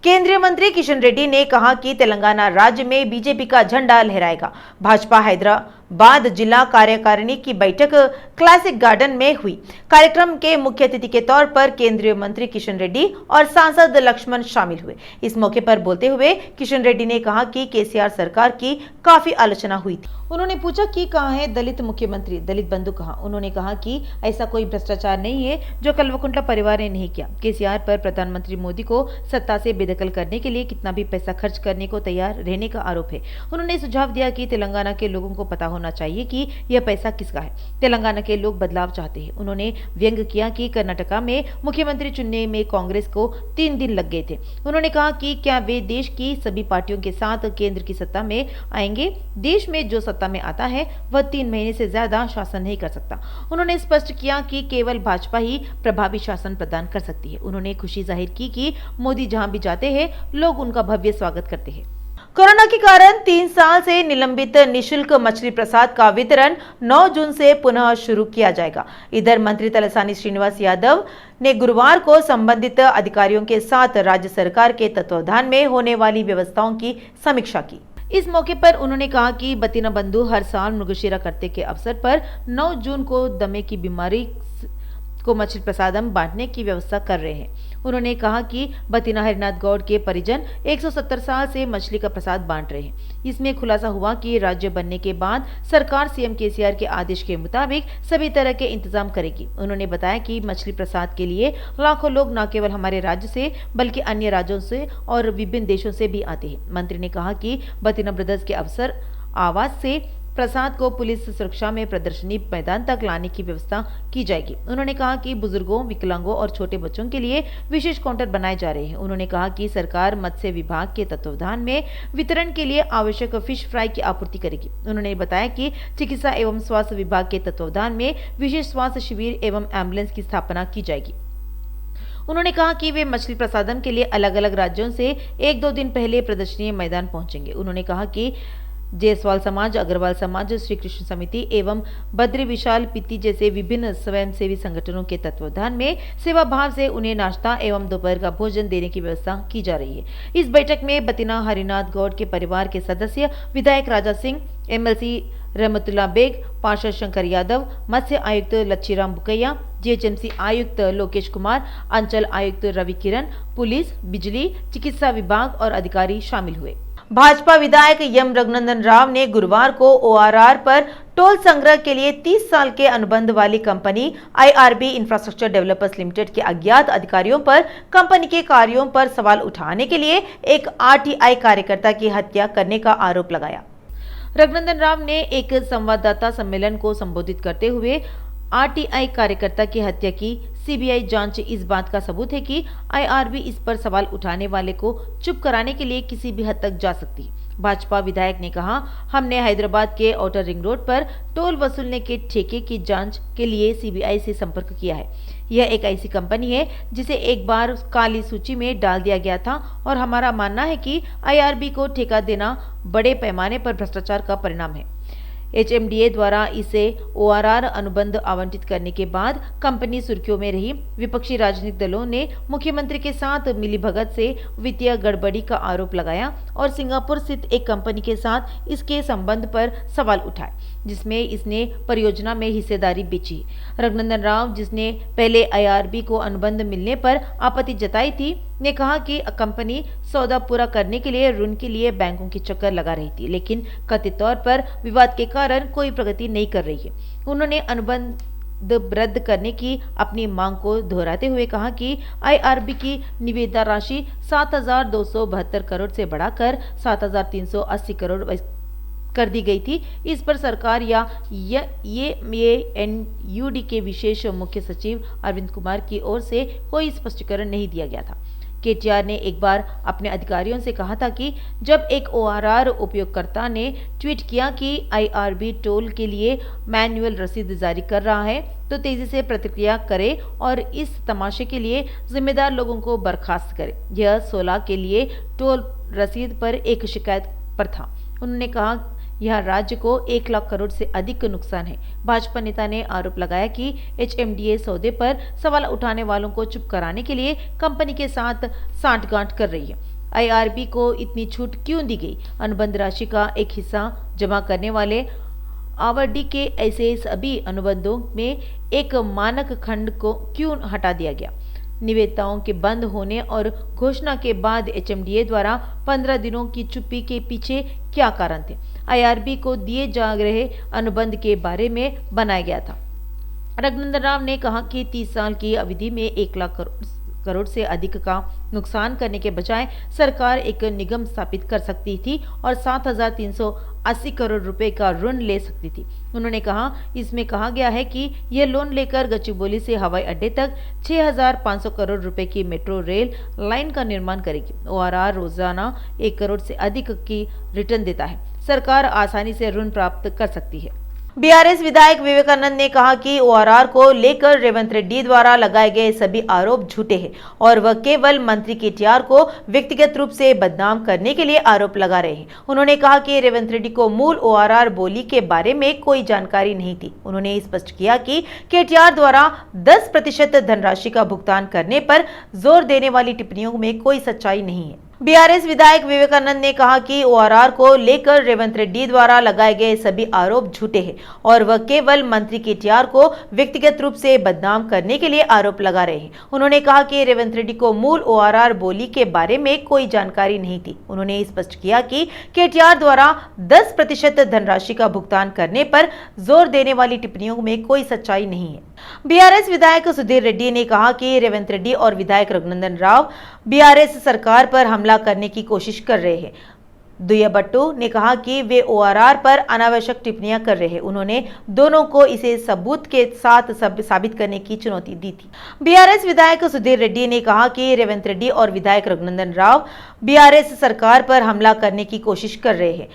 केंद्रीय मंत्री किशन रेड्डी ने कहा कि तेलंगाना राज्य में बीजेपी का झंडा लहराएगा। भाजपा हैदराबाद जिला कार्यकारिणी की बैठक क्लासिक गार्डन में हुई। कार्यक्रम के मुख्य अतिथि के तौर पर केंद्रीय मंत्री किशन रेड्डी और सांसद लक्ष्मण शामिल हुए। इस मौके पर बोलते हुए किशन रेड्डी ने कहा कि केसीआर सरकार की काफी आलोचना हुई थी। उन्होंने पूछा कि कहां है दलित मुख्यमंत्री, दलित बंधु कहां। उन्होंने कहा कि ऐसा कोई भ्रष्टाचार नहीं है जो कल्वकुंटला परिवार ने नहीं किया। केसीआर पर प्रधानमंत्री मोदी को सत्ता से बेदखल करने के लिए कितना भी पैसा खर्च करने को तैयार रहने का आरोप है। उन्होंने सुझाव दिया कि तेलंगाना के लोगों को पता होना चाहिए कि यह पैसा किसका है। तेलंगाना के लोग बदलाव चाहते हैं। उन्होंने व्यंग किया कि कर्नाटका में मुख्यमंत्री चुनने में कांग्रेस को 3 दिन लग गए थे। उन्होंने कहा कि क्या वे देश की सभी पार्टियों के साथ केंद्र की सत्ता में आएंगे। देश में जो सत्ता में आता है वह 3 महीने से ज्यादा शासन नहीं कर सकता। उन्होंने स्पष्ट किया कि केवल भाजपा ही प्रभावी शासन प्रदान कर सकती है। उन्होंने खुशी जाहिर की कि मोदी जहां भी जाते हैं लोग उनका भव्य स्वागत करते हैं। कोरोना के कारण 3 साल से निलंबित निशुल्क मछली प्रसाद का वितरण 9 जून से पुनः शुरू किया जाएगा। इधर मंत्री तलसानी श्रीनिवास यादव ने गुरुवार को संबंधित अधिकारियों के साथ राज्य सरकार के तत्वावधान में होने वाली व्यवस्थाओं की समीक्षा की। इस मौके पर उन्होंने कहा कि बतीना बंधु हर साल मृगशिरा करते के अवसर पर 9 जून को दमे की बीमारी को मछली प्रसादम बांटने की व्यवस्था कर रहे हैं। उन्होंने कहा कि बतीना हरिनाथ गौड़ के परिजन 170 साल से मछली का प्रसाद बांट रहे हैं। इसमें खुलासा हुआ कि राज्य बनने के बाद सरकार सीएम केसीआर के आदेश के मुताबिक सभी तरह के इंतजाम करेगी। उन्होंने बताया कि मछली प्रसाद के लिए लाखों लोग न केवल हमारे राज्य से बल्कि अन्य राज्यों से और विभिन्न देशों से भी आते हैं। मंत्री ने कहा कि बतीना ब्रदर्स के अवसर आवास से प्रसाद को पुलिस सुरक्षा में प्रदर्शनी मैदान तक लाने की व्यवस्था की जाएगी। उन्होंने कहा कि बुजुर्गों, विकलांगों और छोटे बच्चों के लिए विशेष काउंटर बनाए जा रहे हैं। उन्होंने कहा कि सरकार मत्स्य विभाग के तत्वावधान में वितरण के लिए आवश्यक फिश फ्राई की आपूर्ति करेगी। उन्होंने बताया कि चिकित्सा एवं स्वास्थ्य विभाग के तत्वावधान में विशेष स्वास्थ्य शिविर एवं एम्बुलेंस की स्थापना की जाएगी। उन्होंने कहा कि वे मछली प्रसादम के लिए अलग अलग राज्यों से 1-2 दिन पहले प्रदर्शनी मैदान पहुंचेंगे। उन्होंने कहा कि जयसवाल समाज, अग्रवाल समाज, श्री कृष्ण समिति एवं बद्री विशाल पित्ती जैसे विभिन्न स्वयंसेवी संगठनों के तत्वावधान में सेवा भाव से उन्हें नाश्ता एवं दोपहर का भोजन देने की व्यवस्था की जा रही है। इस बैठक में बतीना हरिनाथ गौड़ के परिवार के सदस्य, विधायक राजा सिंह, एमएलसी रहमतुल्ला बेग, पार्षद शंकर यादव, मत्स्य आयुक्त लच्छीराम बुकैया, जीएचएमसी आयुक्त लोकेश कुमार, अंचल आयुक्त रवि किरण, पुलिस, बिजली, चिकित्सा विभाग और अधिकारी शामिल हुए। भाजपा विधायक एम रघुनंदन राव ने गुरुवार को ओआरआर पर टोल संग्रह के लिए 30 साल के अनुबंध वाली company IRB infrastructure developers limited के अज्ञात अधिकारियों पर कंपनी के कार्यों पर सवाल उठाने के लिए एक आरटीआई कार्यकर्ता की हत्या करने का आरोप लगाया। रघुनंदन राव ने एक संवाददाता सम्मेलन को संबोधित करते हुए आरटीआई कार्यकर्ता की हत्या की सीबीआई जांच इस बात का सबूत है कि आईआरबी इस पर सवाल उठाने वाले को चुप कराने के लिए किसी भी हद तक जा सकती है। भाजपा विधायक ने कहा, हमने हैदराबाद के आउटर रिंग रोड पर टोल वसूलने के ठेके की जांच के लिए सीबीआई से संपर्क किया है। यह एक ऐसी कंपनी है जिसे एक बार काली सूची में डाल दिया गया था और हमारा मानना है कि आईआरबी को ठेका देना बड़े पैमाने पर भ्रष्टाचार का परिणाम है। एचएमडीए द्वारा इसे ओआरआर अनुबंध आवंटित करने के बाद कंपनी सुर्खियों में रही। विपक्षी राजनीतिक दलों ने मुख्यमंत्री के साथ मिलीभगत से वित्तीय गड़बड़ी का आरोप लगाया और सिंगापुर स्थित एक कंपनी के साथ इसके संबंध पर सवाल उठाए, जिसमें इसने परियोजना में हिस्सेदारी बेची। रघुनंदन राव, जिसने पहले आईआरबी को अनुबंध मिलने पर आपत्ति जताई थी, ने कहा कि कंपनी सौदा पूरा करने के लिए ऋण के लिए बैंकों की चक्कर लगा रही थी, लेकिन कथित तौर पर विवाद के कारण कोई प्रगति नहीं कर रही है। उन्होंने अनुबंध रद्द करने की अपनी मांग को दोहराते हुए कहा कि आईआरबी की निविदा राशि 7,272 करोड़ से बढ़ाकर 7,380 करोड़ कर दी गई थी। इस पर सरकार या ये एनयूडी के विशेष मुख्य सचिव अरविंद कुमार की ओर से कोई स्पष्टीकरण नहीं दिया गया था। केटीआर ने एक बार अपने अधिकारियों से कहा था कि जब एक ओआरआर उपयोगकर्ता ने ट्वीट किया कि आईआरबी टोल के लिए मैनुअल रसीद जारी कर रहा है तो तेजी से प्रतिक्रिया करे और इस तमाशे के लिए जिम्मेदार लोगों को बर्खास्त करे। यह 16 के लिए टोल रसीद पर एक शिकायत पर था। उन्होंने कहा यह राज्य को 1 लाख करोड़ से अधिक का नुकसान है। भाजपा नेता ने आरोप लगाया कि HMDA सौदे पर सवाल उठाने वालों को चुप कराने के लिए कंपनी के साथ सांठगांठ कर रही है। IRB को इतनी छूट क्यों दी गई? अनुबंध राशि का एक हिस्सा जमा करने वाले आवरडी के ऐसे सभी अनुबंधों में एक मानक खंड को क्यों हटा दिया गया? निविदाओं के बंद होने और घोषणा के बाद HMDA द्वारा 15 दिनों की चुप्पी के पीछे क्या कारण थे? IRB को दिए जा रहे अनुबंध के बारे में बनाया गया था। रघुनंदन राव ने कहा कि 30 साल की अवधि में 1 लाख करोड़ से अधिक का नुकसान करने के बजाय सरकार एक निगम स्थापित कर सकती थी और 7,380 करोड़ रुपए का ऋण ले सकती थी। उन्होंने कहा, इसमें कहा गया है कि यह लोन लेकर गच्चीबोली से हवाई अड्डे तक 6,500 करोड़ रुपए की मेट्रो रेल लाइन का निर्माण करेगी। ORR रोजाना 1 करोड़ से अधिक की रिटर्न देता है। सरकार आसानी से ऋण प्राप्त कर सकती है। BRS विधायक विवेकानंद ने कहा कि ORR को लेकर रेवंत रेड्डी द्वारा लगाए गए सभी आरोप झूठे हैं और वह केवल मंत्री KTR को व्यक्तिगत रूप से बदनाम करने के लिए आरोप लगा रहे हैं। उन्होंने कहा कि रेवंत रेड्डी को मूल ORR बोली के बारे में कोई जानकारी नहीं थी। उन्होंने स्पष्ट किया कि KTR द्वारा 10% धनराशि का भुगतान करने पर जोर देने वाली टिप्पणियों में कोई सच्चाई नहीं है। BRS विधायक विवेकानंद ने कहा कि ORR को लेकर रेवंत रेड्डी द्वारा लगाए गए सभी आरोप झूठे हैं और वह केवल मंत्री KTR को व्यक्तिगत रूप से बदनाम करने के लिए आरोप लगा रहे हैं। उन्होंने कहा कि रेवंत रेड्डी को मूल ORR बोली के बारे में कोई जानकारी नहीं थी। उन्होंने स्पष्ट किया कि KTR द्वारा 10% धनराशि का भुगतान करने पर जोर देने वाली टिप्पणियों में कोई सच्चाई नहीं है। BRS विधायक सुधीर रेड्डी ने कहा कि रेवंत रेड्डी और विधायक रघुनंदन राव BRS सरकार पर हमला करने की कोशिश कर रहे हैं। दुय्यबट्टू ने कहा कि वे ORR पर अनावश्यक टिप्पणियां कर रहे हैं। उन्होंने दोनों को इसे सबूत के साथ साबित करने की चुनौती दी थी। BRS विधायक सुधीर रेड्डी ने कहा कि रेवंत रेड्डी और विधायक रघुनंदन राव BRS सरकार पर हमला करने की कोशिश कर रहे हैं।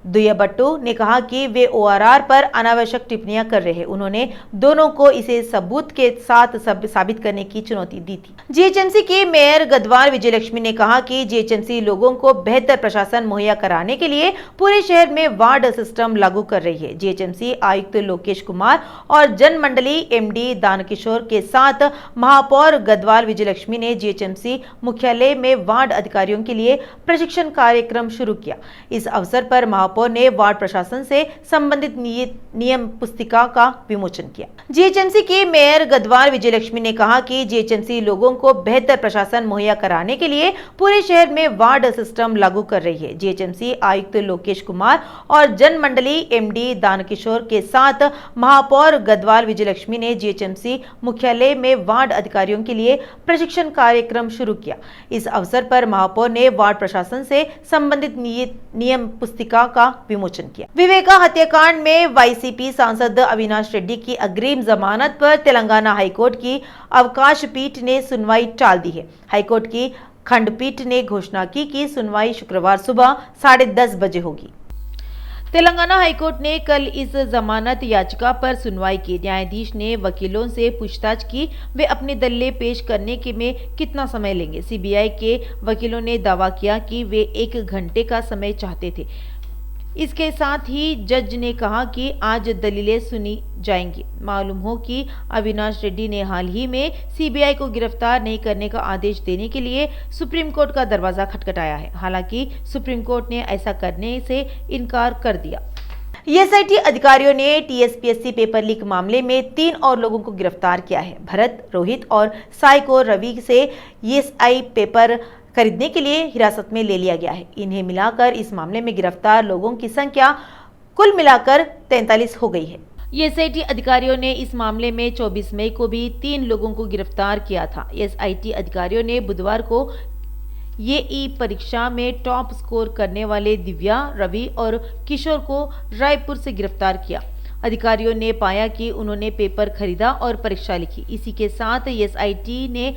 दुय्यबट्टू ने कहा कि वे ORR पर अनावश्यक टिप्पणियां कर रहे हैं। उन्होंने दोनों को इसे सबूत के साथ साबित करने की चुनौती दी थी। GHMC के मेयर गदवाल विजयलक्ष्मी ने कहा कि GHMC लोगों को बेहतर प्रशासन मुहैया कराने के लिए पूरे शहर में वार्ड सिस्टम लागू कर रही है। GHMC आयुक्त लोकेश कुमार और जनमंडली MD दानकिशोर के साथ महापौर गदवाल विजयलक्ष्मी ने GHMC मुख्यालय में वार्ड अधिकारियों के लिए प्रशिक्षण कार्यक्रम शुरू किया। इस अवसर पर महापौर ने वार्ड प्रशासन से संबंधित नियम पुस्तिका का विमोचन किया। GHMC के मेयर गदवाल विजयलक्ष्मी ने कहा कि GHMC लोगों को बेहतर प्रशासन मुहैया कराने के लिए पूरे शहर में वार्ड सिस्टम लागू कर रही है। GHMC आयुक्त लोकेश कुमार और जनमंडली MD दानकिशोर के साथ महापौर गदवाल विजयलक्ष्मी ने GHMC मुख्यालय में वार्ड अधिकारियों के लिए प्रशिक्षण कार्यक्रम शुरू किया। इस अवसर पर महापौर ने वार्ड प्रशासन से संबंधित नियम पुस्तिका का विमोचन किया। विवेका हत्याकांड में YCP सांसद अविनाश रेड्डी की अग्रिम जमानत पर तेलंगाना हाईकोर्ट की अवकाश पीठ ने सुनवाई टाल दी है। हाईकोर्ट की खंडपीठ ने घोषणा की कि सुनवाई शुक्रवार सुबह 10:30 बजे होगी। तेलंगाना हाईकोर्ट ने कल इस जमानत याचिका पर सुनवाई की। न्यायाधीश ने वकीलों से पूछताछ की वे अपने दलीलें पेश करने के में कितना समय लेंगे। CBI के वकीलों ने दावा किया कि वे 1 घंटे का समय चाहते थे। इसके साथ ही जज ने कहा कि आज दलीलें सुनी जाएंगी। मालूम हो कि अविनाश रेड्डी ने हाल ही में CBI को गिरफ्तार नहीं करने का आदेश देने के लिए सुप्रीम कोर्ट का दरवाजा खटखटाया है। हालांकि सुप्रीम कोर्ट ने ऐसा करने से इनकार कर दिया। SIT अधिकारियों ने TSPSC पेपर लीक मामले में 3 और लोगों को गिरफ्तार किया है। भरत, रोहित और साई को रवि से SI पेपर खरीदने के लिए हिरासत में ले लिया गया है। इन्हें मिलाकर इस मामले में गिरफ्तार लोगों की संख्या कुल मिलाकर 43 हो गई है। SIT अधिकारियों ने इस मामले में 24 मई को भी 3 लोगों को गिरफ्तार किया था। SIT अधिकारियों ने बुधवार को EE परीक्षा में टॉप स्कोर करने वाले दिव्या, रवि और किशोर को रायपुर से गिरफ्तार किया। अधिकारियों ने पाया कि उन्होंने पेपर खरीदा और परीक्षा लिखी। इसी के साथ SIT ने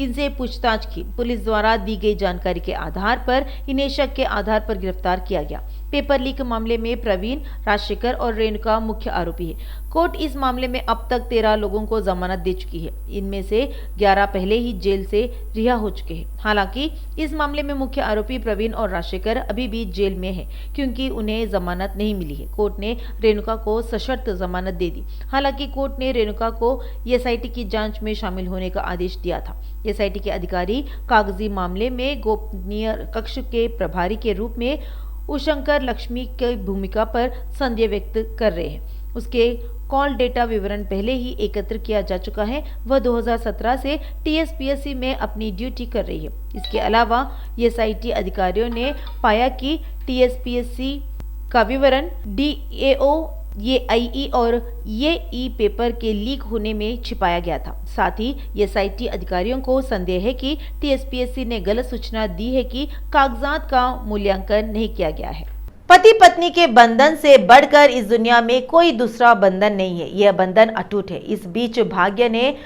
इनसे पूछताछ की। पुलिस द्वारा दी गई जानकारी के आधार पर इन्हें शक के आधार पर गिरफ्तार किया गया। पेपर लीक मामले में प्रवीण, राजशेखर और रेणुका मुख्य आरोपी है। कोर्ट इस मामले में अब तक 13 लोगों को जमानत दे चुकी है। इनमें से 11 पहले ही जेल से रिहा हो चुके हैं। हालांकि इस मामले में मुख्य आरोपी प्रवीण और राजशेखर अभी भी जेल में है, क्योंकि उन्हें जमानत नहीं मिली है। कोर्ट ने रेणुका को सशर्त जमानत दे दी। हालांकि कोर्ट ने रेणुका को एसआईटी की जांच में शामिल होने का आदेश दिया था। एसआईटी के अधिकारी कागजी मामले में गोपनीय कक्ष के प्रभारी के रूप में उशंकर लक्ष्मी की भूमिका पर संदेह व्यक्त कर रहे हैं। उसके कॉल डेटा विवरण पहले ही एकत्र किया जा चुका है। वह 2017 से टीएसपीएससी में अपनी ड्यूटी कर रही है। इसके अलावा एसआईटी अधिकारियों ने पाया कि टीएसपीएससी का विवरण डीएओ, एआईई और ई पेपर के लीक होने में छिपाया गया था। साथ ही एसआईटी अधिकारियों को संदेह है कि टीएसपीएससी ने गलत सूचना दी है कि कागजात का मूल्यांकन नहीं किया गया है। पति पत्नी के बंधन से बढ़कर इस दुनिया में कोई दूसरा बंधन नहीं है। यह बंधन अटूट है। इस बीच भाग्य ने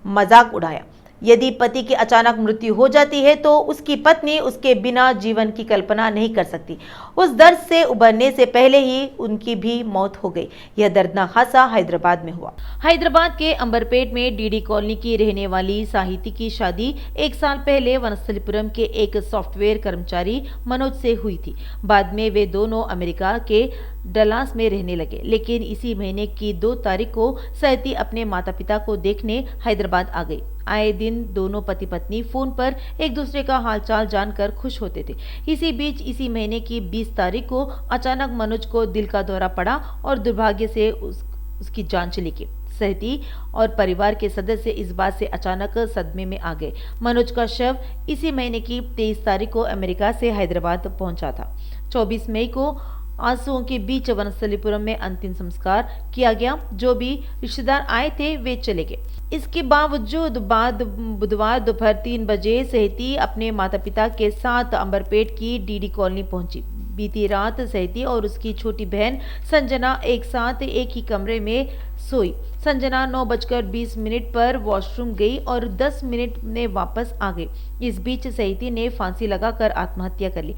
मजाक उड़ाया। यदि पति की अचानक मृत्यु हो जाती है तो उसकी पत्नी उसके बिना जीवन की कल्पना नहीं कर सकती। उस दर्द से उबरने से पहले ही उनकी भी मौत हो गई। यह दर्दनाक हादसा हैदराबाद में हुआ। हैदराबाद के अंबरपेट में डीडी कॉलोनी की रहने वाली साहिती की शादी 1 साल पहले वनस्थलीपुरम के एक सॉफ्टवेयर कर्मचारी मनोज से हुई थी। बाद में वे दोनों अमेरिका के डलास में रहने लगे, लेकिन इसी महीने की 2 तारीख को साहिती अपने माता पिता को देखने हैदराबाद आ गई। आए दिन दोनों पति पत्नी फोन पर एक दूसरे का हालचाल जानकर खुश होते थे। इसी बीच इसी महीने की 20 तारीख को अचानक मनोज को दिल का दौरा पड़ा और दुर्भाग्य से उसकी जान चली गई। साहिती और परिवार के सदस्य इस बात से अचानक सदमे में आ गए। मनोज का शव इसी महीने की 23 तारीख को अमेरिका से हैदराबाद पहुंचा था। 24 मई को आंसुओं के बीच वनस्थलीपुरम में अंतिम संस्कार किया गया। जो भी रिश्तेदार आए थे वे चले गए। इसके बावजूद बुधवार दोपहर 3 बजे साहिती अपने माता पिता के साथ अंबरपेट की डीडी कॉलोनी पहुंची। बीती रात साहिती और उसकी छोटी बहन संजना एक साथ एक ही कमरे में सोई। संजना 9:20 पर वॉशरूम गई और 10 मिनट में वापस आ गई। इस बीच साहिती ने फांसी लगाकर आत्महत्या कर ली।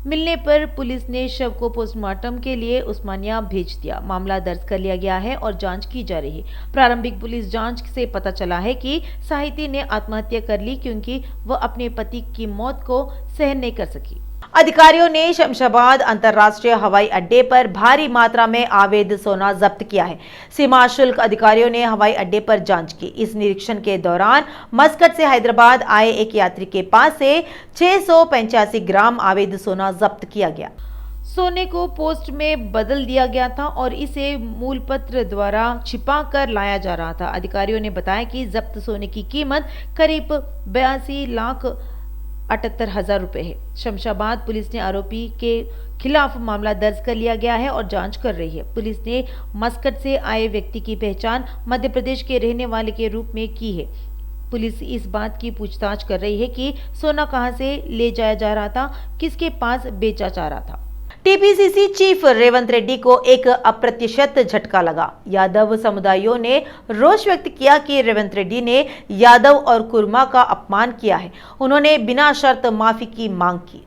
मिलने पर पुलिस ने शव को पोस्टमार्टम के लिए उस्मानिया भेज दिया। मामला दर्ज कर लिया गया है और जांच की जा रही है। प्रारंभिक पुलिस जांच से पता चला है कि साहिती ने आत्महत्या कर ली क्योंकि वह अपने पति की मौत को सहन नहीं कर सकी। अधिकारियों ने शमशाबाद अंतर्राष्ट्रीय हवाई अड्डे पर भारी मात्रा में अवैध सोना जब्त किया है। सीमा शुल्क अधिकारियों ने हवाई अड्डे पर जांच की। इस निरीक्षण के दौरान मस्कट से हैदराबाद आए एक यात्री के पास से 685 ग्राम अवैध सोना जब्त किया गया। सोने को पोस्ट में बदल दिया गया था और इसे मूल पत्र द्वारा छिपा कर लाया जा रहा था। अधिकारियों ने बताया कि जब्त सोने की कीमत करीब 82,78,000 रुपए है। शमशाबाद पुलिस ने आरोपी के खिलाफ मामला दर्ज कर लिया गया है और जांच कर रही है। पुलिस ने मस्कट से आए व्यक्ति की पहचान मध्य प्रदेश के रहने वाले के रूप में की है। पुलिस इस बात की पूछताछ कर रही है कि सोना कहां से ले जाया जा रहा था, किसके पास बेचा जा रहा था। टीपीसीसी चीफ रेवंत रेड्डी को एक अप्रत्याशित झटका लगा। यादव समुदायों ने रोष व्यक्त किया कि रेवंत रेड्डी ने यादव और कुर्मा का अपमान किया है। उन्होंने बिना शर्त माफी की मांग की।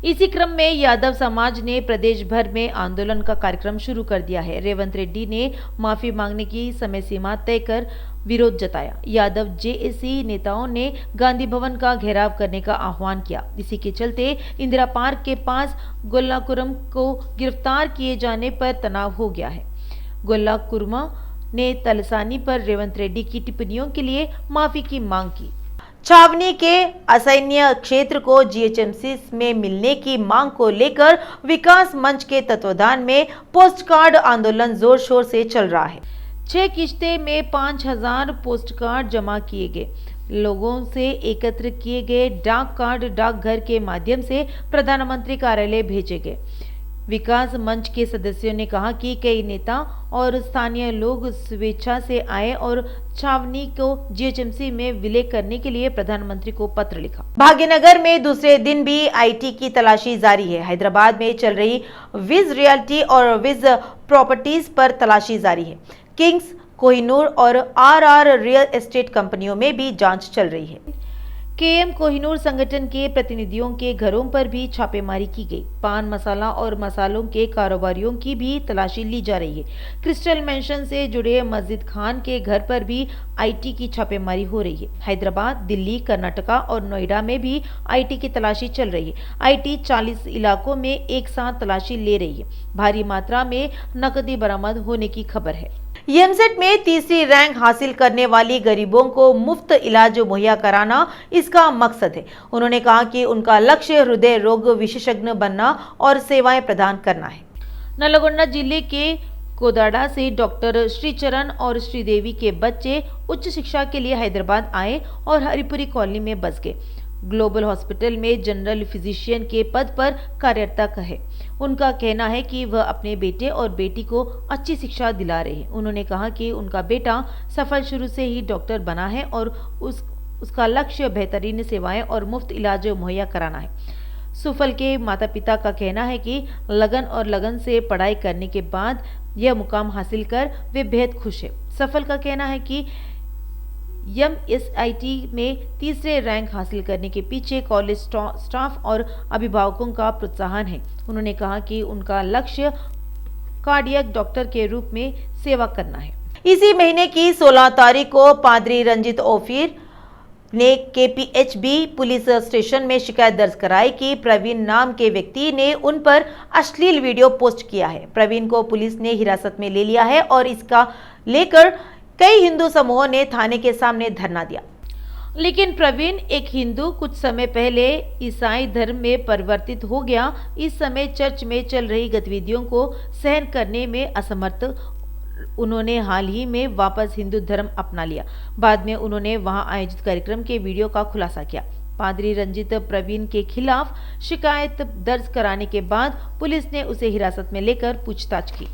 इसी क्रम में यादव समाज ने प्रदेश भर में आंदोलन का कार्यक्रम शुरू कर दिया है। रेवंत रेड्डी ने माफी मांगने की समय सीमा तय कर विरोध जताया। यादव जेएसी नेताओं ने गांधी भवन का घेराव करने का आह्वान किया। इसी के चलते इंदिरा पार्क के पास गोल्लाकुरम को गिरफ्तार किए जाने पर तनाव हो गया है। गोल्लाकुरमा ने तलसानी पर रेवंत रेड्डी की टिप्पणियों के लिए माफी की मांग की। छावनी के असैन्य क्षेत्र को जीएचएमसी में मिलने की मांग को लेकर विकास मंच के तत्वाधान में पोस्ट कार्ड आंदोलन जोर शोर से चल रहा है। 6 किश्ते में 5000 पोस्ट कार्ड जमा किए गए। लोगों से एकत्र किए गए डाक कार्ड डाकघर के माध्यम से प्रधानमंत्री कार्यालय भेजे गए। विकास मंच के सदस्यों ने कहा कि कई नेता और स्थानीय लोग स्वेच्छा से आए और छावनी को जीएचएमसी में विलय करने के लिए प्रधानमंत्री को पत्र लिखा। भाग्यनगर में दूसरे दिन भी आईटी की तलाशी जारी है। हैदराबाद में चल रही विज रियल्टी और विज प्रॉपर्टीज पर तलाशी जारी है। किंग्स, कोहिनूर और आरआर रियल एस्टेट कंपनियों में भी जांच चल रही है। केएम कोहिनूर संगठन के प्रतिनिधियों के घरों पर भी छापेमारी की गई। पान मसाला और मसालों के कारोबारियों की भी तलाशी ली जा रही है। क्रिस्टल मेंशन से जुड़े मस्जिद खान के घर पर भी आईटी की छापेमारी हो रही है। हैदराबाद, दिल्ली, कर्नाटका और नोएडा में भी आईटी की तलाशी चल रही है। आईटी 40 इलाकों में एक साथ तलाशी ले रही है। भारी मात्रा में नकदी बरामद होने की खबर है। एमसेट में तीसरी रैंक हासिल करने वाली गरीबों को मुफ्त इलाज मुहैया कराना इसका मकसद है। उन्होंने कहा कि उनका लक्ष्य हृदय रोग विशेषज्ञ बनना और सेवाएं प्रदान करना है। नलगोंडा जिले के कोदाड़ा से डॉक्टर श्रीचरण और श्रीदेवी के बच्चे उच्च शिक्षा के लिए हैदराबाद आए और हरिपुरी कॉलोनी में बस गए। ग्लोबल हॉस्पिटल में जनरल फिजिशियन के पद पर कार्यरत है। उनका कहना है कि वह अपने बेटे और बेटी को अच्छी शिक्षा दिला रहे हैं। उन्होंने कहा कि उनका बेटा सफल शुरू से ही डॉक्टर बना है और उसका लक्ष्य बेहतरीन सेवाएं और मुफ्त इलाज मुहैया कराना है। सुफल के माता पिता का कहना है कि लगन से पढ़ाई करने के बाद यह मुकाम हासिल कर वे बेहद खुश है। सफल का कहना है कि एमएसआईटी में तीसरे रैंक हासिल करने के पीछे कॉलेज स्टाफ और अभिभावकों का प्रोत्साहन है। उन्होंने कहा कि उनका लक्ष्य कार्डियक डॉक्टर के रूप में सेवा करना है। इसी महीने की 16 तारीख को पादरी रंजित ओफिर ने केपीएचबी पुलिस स्टेशन में शिकायत दर्ज कराई कि प्रवीण नाम के व्यक्ति ने उन पर अश्लील वीडियो पोस्ट किया है। प्रवीण को पुलिस ने हिरासत में ले लिया है और इसका लेकर कई हिंदू समूहों ने थाने के सामने धरना दिया। लेकिन प्रवीण एक हिंदू कुछ समय पहले ईसाई धर्म में परिवर्तित हो गया। इस समय चर्च में चल रही गतिविधियों को सहन करने में असमर्थ उन्होंने हाल ही में वापस हिंदू धर्म अपना लिया। बाद में उन्होंने वहां आयोजित कार्यक्रम के वीडियो का खुलासा किया। पादरी रंजित प्रवीण के खिलाफ शिकायत दर्ज कराने के बाद पुलिस ने उसे हिरासत में लेकर पूछताछ की।